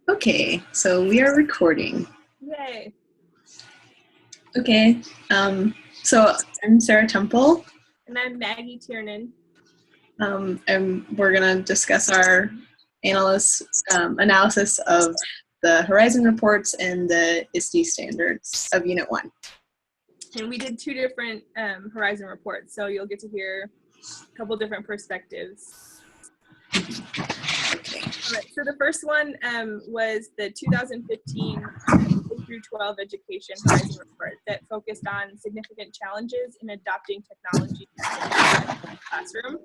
Okay, so we are recording. Yay. Okay, so I'm Sarah Temple, And I'm Maggie Tiernan. and we're going to discuss our analysis of the Horizon reports and the ISTE standards of Unit 1. And we did two different Horizon reports, so you'll get to hear a couple different perspectives. Okay. All right, so the first one was the 2015 through 12 Education Horizon report that focused on significant challenges in adopting technology in the classroom.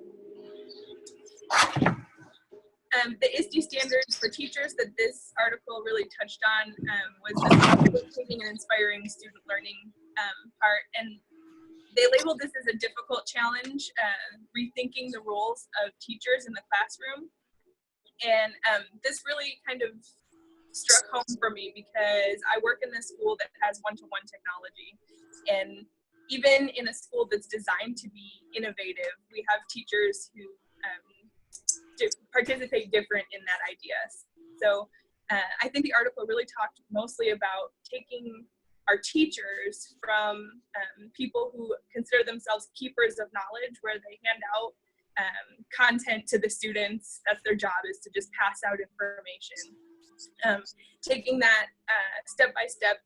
The ISTE standards for teachers that this article really touched on was the facilitating and inspiring student learning part, and they labeled this as a difficult challenge, rethinking the roles of teachers in the classroom. And this really kind of struck home for me because I work in a school that has one-to-one technology, and even in a school that's designed to be innovative, we have teachers who participate different in that idea. So I think the article really talked mostly about taking our teachers from people who consider themselves keepers of knowledge, where they hand out content to the students. That's their job, is to just pass out information. Taking that step by step,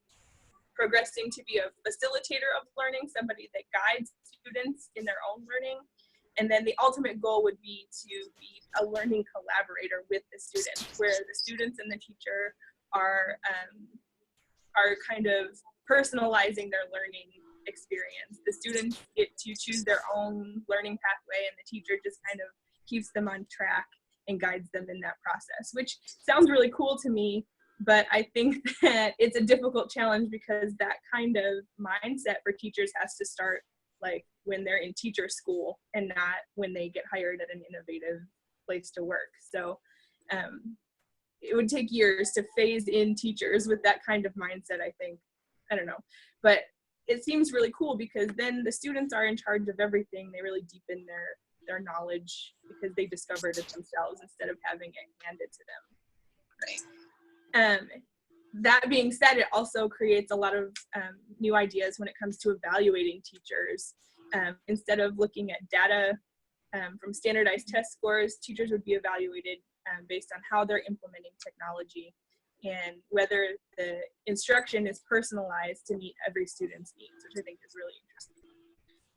progressing to be a facilitator of learning, somebody that guides students in their own learning. And then the ultimate goal would be to be a learning collaborator with the students, where the students and the teacher are kind of personalizing their learning experience. The students get to choose their own learning pathway, and the teacher just kind of keeps them on track and guides them in that process, which sounds really cool to me. But I think that it's a difficult challenge because that kind of mindset for teachers has to start like when they're in teacher school and not when they get hired at an innovative place to work. So it would take years to phase in teachers with that kind of mindset, I think. I don't know. But it seems really cool because then the students are in charge of everything. They really deepen their knowledge because they discovered it themselves instead of having it handed to them. Right. That being said, it also creates a lot of new ideas when it comes to evaluating teachers. Instead of looking at data from standardized test scores, teachers would be evaluated based on how they're implementing technology and whether the instruction is personalized to meet every student's needs, which I think is really interesting.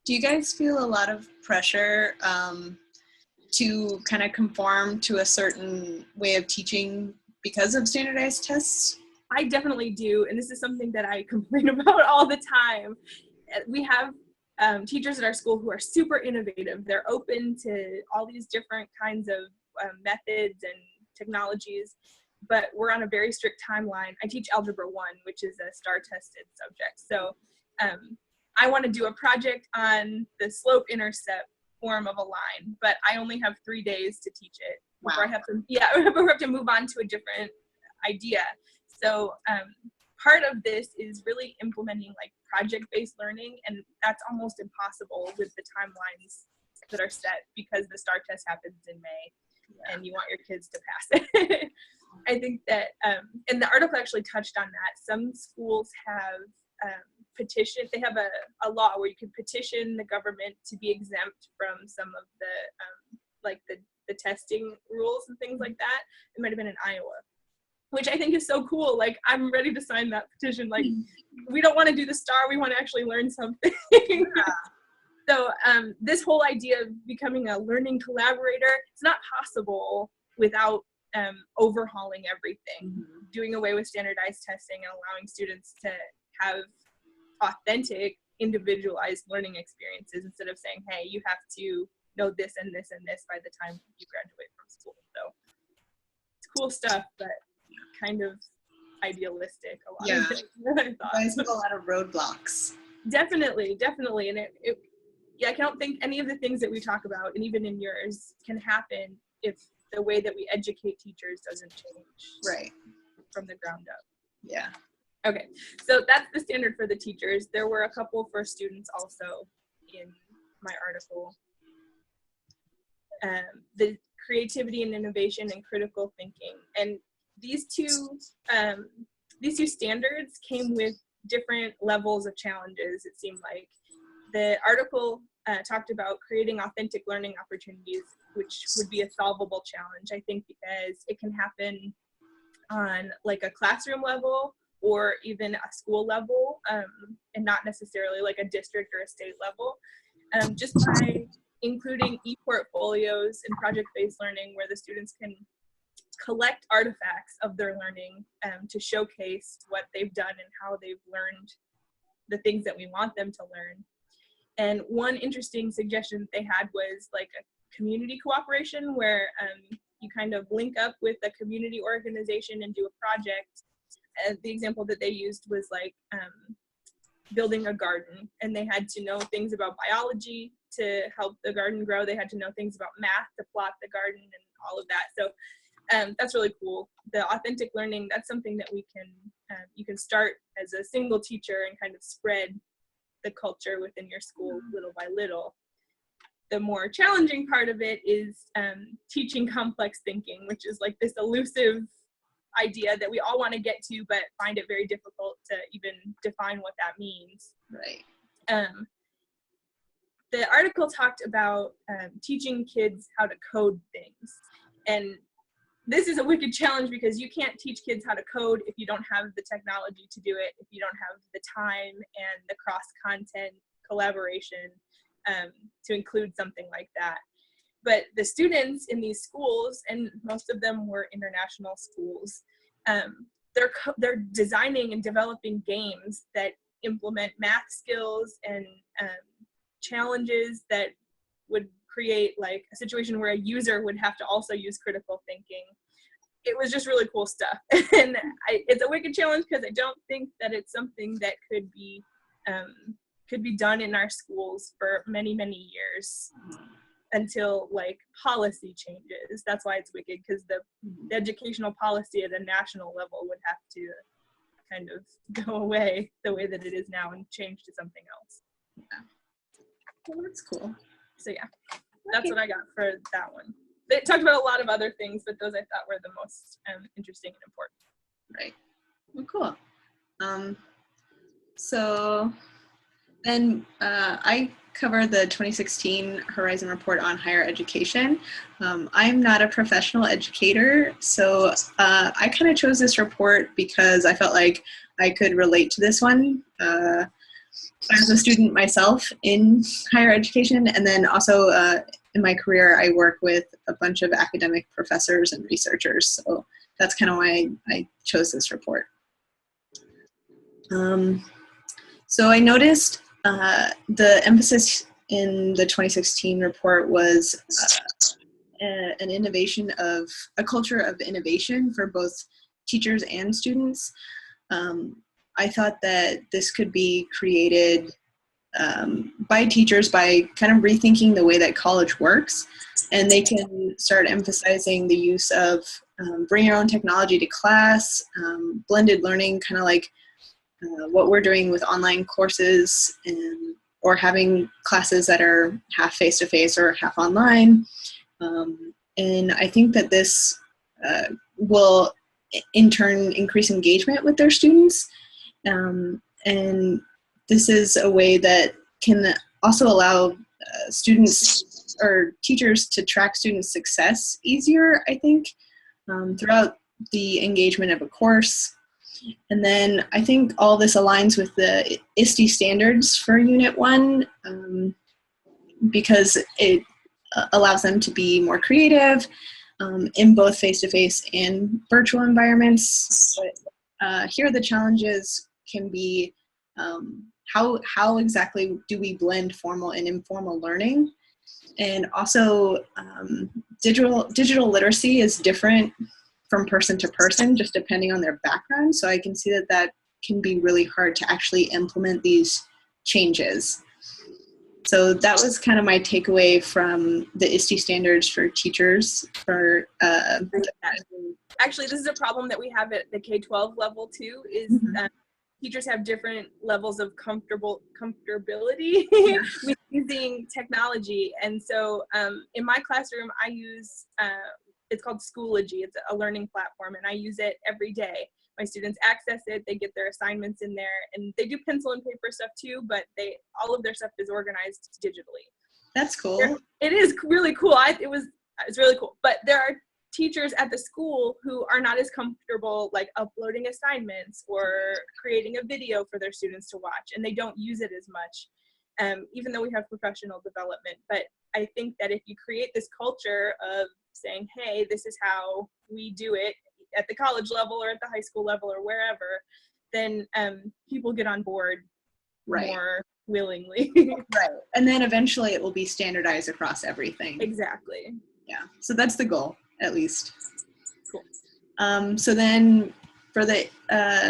Do you guys feel a lot of pressure to kind of conform to a certain way of teaching because of standardized tests? I definitely do, and this is something that I complain about all the time. We have teachers at our school who are super innovative. They're open to all these different kinds of methods and technologies, but we're on a very strict timeline. I teach Algebra 1, which is a STAR-tested subject. So I want to do a project on the slope-intercept form of a line, but I only have 3 days to teach it before I have to, before I have to move on to a different idea. So part of this is really implementing like project-based learning, and that's almost impossible with the timelines that are set because the STAR test happens in May, and you want your kids to pass it. I think that, and the article actually touched on that. Some schools have petitioned, they have a law where you can petition the government to be exempt from some of the, like the testing rules and things like that. It might have been in Iowa, which I think is so cool. Like, I'm ready to sign that petition. Like, we don't want to do the STAR, we want to actually learn something. So this whole idea of becoming a learning collaborator, it's not possible without overhauling everything, doing away with standardized testing and allowing students to have authentic, individualized learning experiences instead of saying, hey, you have to know this and this and this by the time you graduate from school. So it's cool stuff, but kind of idealistic a lot of things, I thought. Guys have a lot of roadblocks. Definitely. And I don't think any of the things that we talk about, and even in yours, can happen if the way that we educate teachers doesn't change from the ground up. Yeah. Okay, so that's the standard for the teachers. There were a couple for students also in my article. The creativity and innovation and critical thinking. And these two standards came with different levels of challenges, it seemed like. The article talked about creating authentic learning opportunities, which would be a solvable challenge, I think, because it can happen on like a classroom level or even a school level, and not necessarily like a district or a state level. Just by including e-portfolios and project-based learning where the students can collect artifacts of their learning to showcase what they've done and how they've learned the things that we want them to learn. And one interesting suggestion that they had was like a community cooperation where you kind of link up with a community organization and do a project. The example that they used was like building a garden, and they had to know things about biology to help the garden grow. They had to know things about math to plot the garden and all of that. So that's really cool. The authentic learning, that's something that we can, you can start as a single teacher and kind of spread the culture within your school little by little. The more challenging part of it is teaching complex thinking, which is like this elusive idea that we all want to get to, but find it very difficult to even define what that means. Right. The article talked about teaching kids how to code things. And this is a wicked challenge because you can't teach kids how to code if you don't have the technology to do it, if you don't have the time and the cross-content collaboration to include something like that. But the students in these schools, and most of them were international schools, they're designing and developing games that implement math skills and challenges that would create like a situation where a user would have to also use critical thinking. It was just really cool stuff. And it's a wicked challenge because I don't think that it's something that could be done in our schools for many, many years until like policy changes. That's why it's wicked, because the educational policy at a national level would have to kind of go away the way that it is now and change to something else. Yeah. Well, that's cool. So yeah, that's what I got for that one. They talked about a lot of other things, but those I thought were the most interesting and important. Right. Well, cool. So then I cover the 2016 Horizon Report on Higher Education. I'm not a professional educator, so I kind of chose this report because I felt like I could relate to this one. As a student myself in higher education, and then also in my career, I work with a bunch of academic professors and researchers. So that's kind of why I chose this report. So I noticed the emphasis in the 2016 report was an innovation of a culture of innovation for both teachers and students. I thought that this could be created by teachers by kind of rethinking the way that college works, and they can start emphasizing the use of bring your own technology to class, blended learning, kind of like what we're doing with online courses, or having classes that are half face-to-face or half online. And I think that this will in turn increase engagement with their students. And this is a way that can also allow students or teachers to track students' success easier, I think, throughout the engagement of a course. And then I think all this aligns with the ISTE standards for Unit 1 because it allows them to be more creative in both face-to-face and virtual environments. But here the challenges can be how exactly do we blend formal and informal learning? And also digital literacy is different from person to person, just depending on their background. So I can see that that can be really hard to actually implement these changes. So that was kind of my takeaway from the ISTE standards for teachers. Actually, this is a problem that we have at the K-12 level too, is teachers have different levels of comfortability with using technology. And so in my classroom, I use it's called Schoology. It's a learning platform, and I use it every day. My students access it, they get their assignments in there, and they do pencil and paper stuff too, but all of their stuff is organized digitally. That's cool. It is really cool. It's really cool. But there are teachers at the school who are not as comfortable like uploading assignments or creating a video for their students to watch, and they don't use it as much, even though we have professional development. But I think that if you create this culture of saying, hey, this is how we do it at the college level or at the high school level or wherever, then people get on board more willingly. Right. And then eventually it will be standardized across everything. Exactly. Yeah. So that's the goal, at least. Cool. So then for the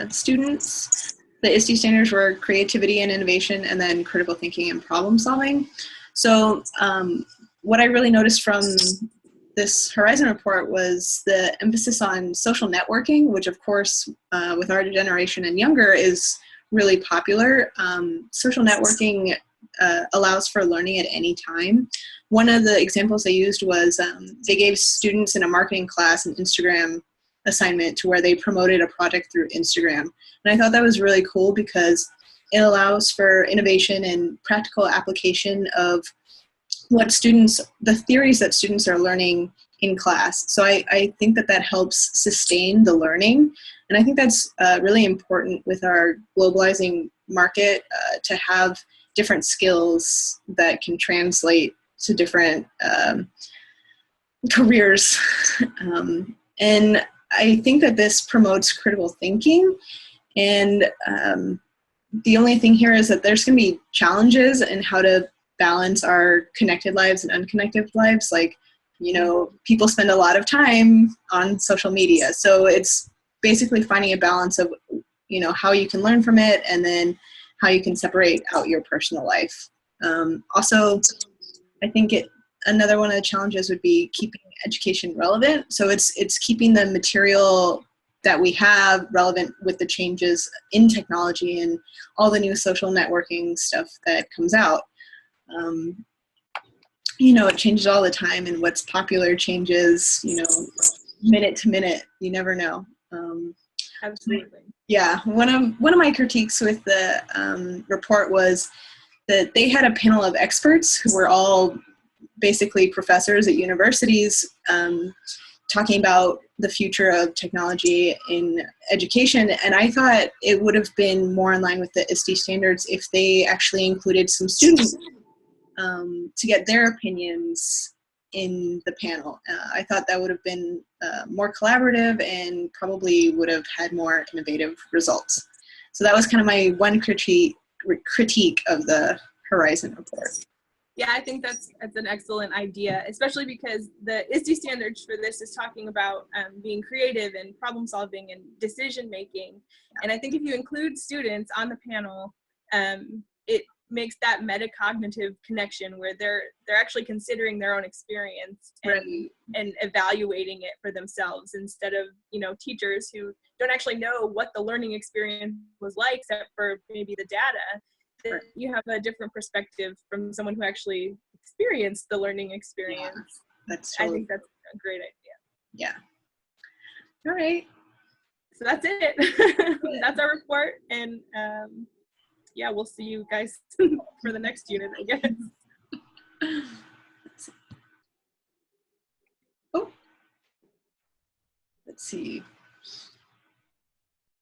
students, the ISTE standards were creativity and innovation, and then critical thinking and problem solving. So what I really noticed from this Horizon report was the emphasis on social networking, which of course with our generation and younger is really popular. Social networking allows for learning at any time. One of the examples they used was they gave students in a marketing class an Instagram assignment to where they promoted a project through Instagram. And I thought that was really cool because it allows for innovation and practical application of the theories that students are learning in class. So I think that helps sustain the learning. And I think that's really important with our globalizing market to have different skills that can translate to different careers. And I think that this promotes critical thinking. And the only thing here is that there's going to be challenges in how to balance our connected lives and unconnected lives. Like, people spend a lot of time on social media. So it's basically finding a balance of, how you can learn from it and then how you can separate out your personal life. Also, I think another one of the challenges would be keeping education relevant. So it's keeping the material that we have relevant with the changes in technology and all the new social networking stuff that comes out. It changes all the time, and what's popular changes, minute to minute. You never know. Absolutely. Yeah, one of my critiques with the report was that they had a panel of experts who were all basically professors at universities talking about the future of technology in education. And I thought it would have been more in line with the ISTE standards if they actually included some students to get their opinions in the panel. I thought that would have been more collaborative and probably would have had more innovative results. So that was kind of my one critique of the Horizon report. Yeah, I think that's an excellent idea, especially because the ISTE standards for this is talking about being creative and problem solving and decision making. And I think if you include students on the panel, it makes that metacognitive connection where they're actually considering their own experience and evaluating it for themselves, instead of teachers who don't actually know what the learning experience was like except for maybe the data. You have a different perspective from someone who actually experienced the learning experience. Yeah, I think that's a great idea. Yeah. All right. So that's it. That's our report. And yeah, we'll see you guys for the next unit, I guess. Oh. Let's see.